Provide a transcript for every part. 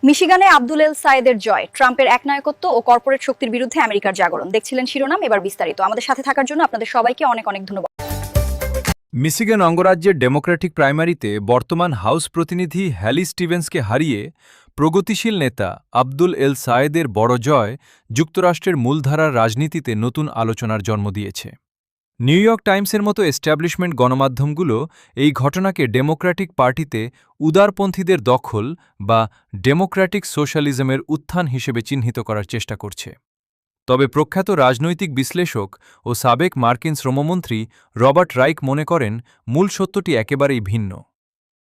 মিশিগানে আব্দুল এল সায়েদের জয়, ট্রাম্পের একনায়কত্ব ও কর্পোরেট শক্তির বিরুদ্ধে আমেরিকার জাগরণ। দেখছিলেন শিরোনাম, এবার বিস্তারিত। আমাদের সাথে থাকার জন্য আপনাদের সবাইকে অনেক অনেক ধন্যবাদ। মিশিগান অঙ্গরাজ্যের ডেমোক্র্যাটিক প্রাইমারিতে বর্তমান হাউস প্রতিনিধি হ্যালি স্টিভেন্সকে হারিয়ে প্রগতিশীল নেতা আব্দুল এল সায়েদের বড় জয় যুক্তরাষ্ট্রের মূলধারার রাজনীতিতে নতুন আলোচনার জন্ম দিয়েছে। নিউ ইয়র্ক টাইমসের মতো এস্টাবলিশমেন্ট গণমাধ্যমগুলো এই ঘটনাকে ডেমোক্র্যাটিক পার্টিতে উদারপন্থীদের দখল বা ডেমোক্র্যাটিক সোশ্যালিজমের উত্থান হিসেবে চিহ্নিত করার চেষ্টা করছে। তবে প্রখ্যাত রাজনৈতিক বিশ্লেষক ও সাবেক মার্কিন শ্রমমন্ত্রী রবার্ট রাইক মনে করেন মূল সত্যটি একেবারেই ভিন্ন।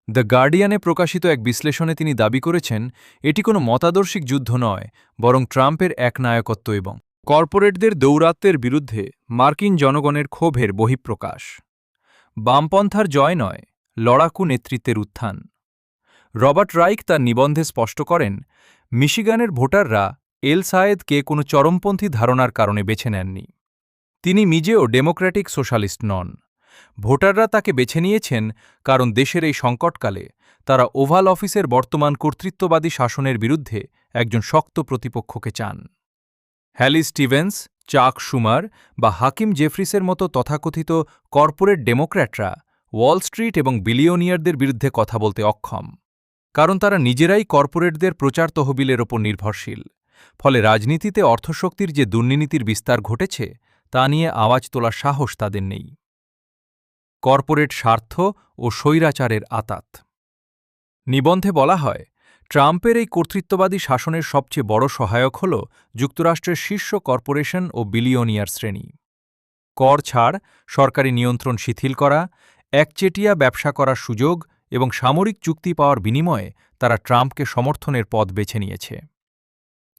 দ্য গার্ডিয়ানে প্রকাশিত এক বিশ্লেষণে তিনি দাবি করেছেন এটি কোনো মতাদর্শিক যুদ্ধ নয়, বরং ট্রাম্পের একনায়কত্ব এবং কর্পোরেটদের দৌরাত্ম্যের বিরুদ্ধে মার্কিন জনগণের ক্ষোভের বহিঃপ্রকাশ। বামপন্থার জয় নয়, লড়াকু নেতৃত্বের উত্থান। রবার্ট রাইক তার নিবন্ধে স্পষ্ট করেন, মিশিগানের ভোটাররা এল সায়েদকে কোনো চরমপন্থী ধারণার কারণে বেছে নেননি। তিনি নিজেও ডেমোক্র্যাটিক সোশ্যালিস্ট নন। ভোটাররা তাকে বেছে নিয়েছেন কারণ দেশের এই সংকটকালে তারা ওভাল অফিসের বর্তমান কর্তৃত্ববাদী শাসনের বিরুদ্ধে একজন শক্ত প্রতিপক্ষকে চান। হ্যালি স্টিভেন্স, চাক শুমার বা হাকিম জেফ্রিসের মতো তথাকথিত কর্পোরেট ডেমোক্র্যাটরা ওয়াল স্ট্রিট এবং বিলিয়নিয়ারদের বিরুদ্ধে কথা বলতে অক্ষম, কারণ তারা নিজেরাই কর্পোরেটদের প্রচার তহবিলের ওপর নির্ভরশীল। ফলে রাজনীতিতে অর্থশক্তির যে দুর্নীতির বিস্তার ঘটেছে তা নিয়ে আওয়াজ তোলার সাহস তাদের নেই। কর্পোরেট স্বার্থ ও স্বৈরাচারের আঁতাত। নিবন্ধে বলা হয়, ট্রাম্পের এই কর্তৃত্ববাদী শাসনের সবচেয়ে বড় সহায়ক হল যুক্তরাষ্ট্রের শীর্ষ কর্পোরেশন ও বিলিয়নিয়ার শ্রেণী। কর ছাড়, সরকারি নিয়ন্ত্রণ শিথিল করা, একচেটিয়া ব্যবসা করার সুযোগ এবং সামরিক চুক্তি পাওয়ার বিনিময়ে তারা ট্রাম্পকে সমর্থনের পথ বেছে নিয়েছে।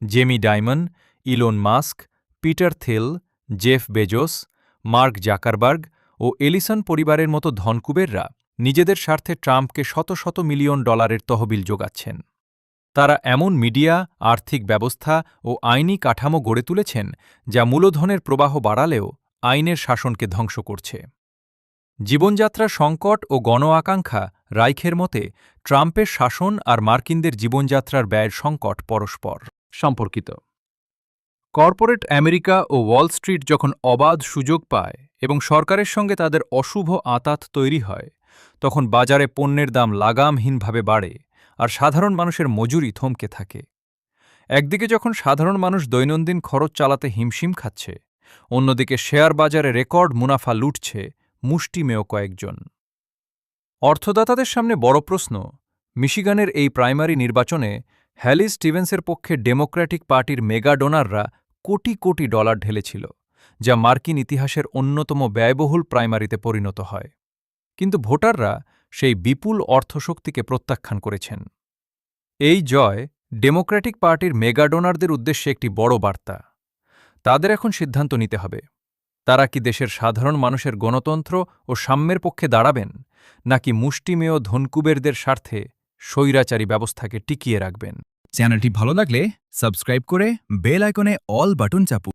Jamie Dimon, Elon Musk, Peter Thiel, Jeff Bezos, Mark Zuckerberg ও এলিসন পরিবারের মতো ধনকুবেররা নিজেদের স্বার্থে ট্রাম্পকে শত শত মিলিয়ন ডলারের তহবিল যোগাচ্ছেন। তারা এমন মিডিয়া, আর্থিক ব্যবস্থা ও আইনি কাঠামো গড়ে তুলেছেন যা মূলধনের প্রবাহ বাড়ালেও আইনের শাসনকে ধ্বংস করছে। জীবনযাত্রার সংকট ও গণ আকাঙ্ক্ষা রাইখের মতে ট্রাম্পের শাসন আর মার্কিনদের জীবনযাত্রার ব্যয়ের সংকট পরস্পর সম্পর্কিত। কর্পোরেট আমেরিকা ও ওয়াল স্ট্রিট যখন অবাধ সুযোগ পায় এবং সরকারের সঙ্গে তাদের অশুভ আঁতাত তৈরি হয়, তখন বাজারে পণ্যের দাম লাগামহীনভাবে বাড়ে আর সাধারণ মানুষের মজুরি থমকে থাকে। একদিকে যখন সাধারণ মানুষ দৈনন্দিন খরচ চালাতে হিমশিম খাচ্ছে, অন্যদিকে শেয়ার বাজারে রেকর্ড মুনাফা লুটছে মুষ্টিমেয় কয়েকজন। অর্থদাতাদের সামনে বড় প্রশ্ন, মিশিগানের এই প্রাইমারি নির্বাচনে হ্যালি স্টিভেন্সের পক্ষে ডেমোক্র্যাটিক পার্টির মেগা ডোনাররা কোটি কোটি ডলার ঢেলেছিল, যা মার্কিন ইতিহাসের অন্যতম ব্যয়বহুল প্রাইমারিতে পরিণত হয়। কিন্তু ভোটাররা সেই বিপুল অর্থশক্তিকে প্রত্যাখ্যান করেছেন। এই জয় ডেমোক্র্যাটিক পার্টির মেগা ডোনারদের উদ্দেশ্যে একটি বড় বার্তা। তাদের এখন সিদ্ধান্ত নিতে হবে, তারা কি দেশের সাধারণ মানুষের গণতন্ত্র ও সাম্যের পক্ষে দাঁড়াবেন, নাকি মুষ্টিমেয় ধনকুবেরদের স্বার্থে স্বৈরাচারী ব্যবস্থাকে টিকিয়ে রাখবেন। চ্যানেলটি ভালো লাগলে সাবস্ক্রাইব করে বেল আইকনে অল বাটন চাপুন।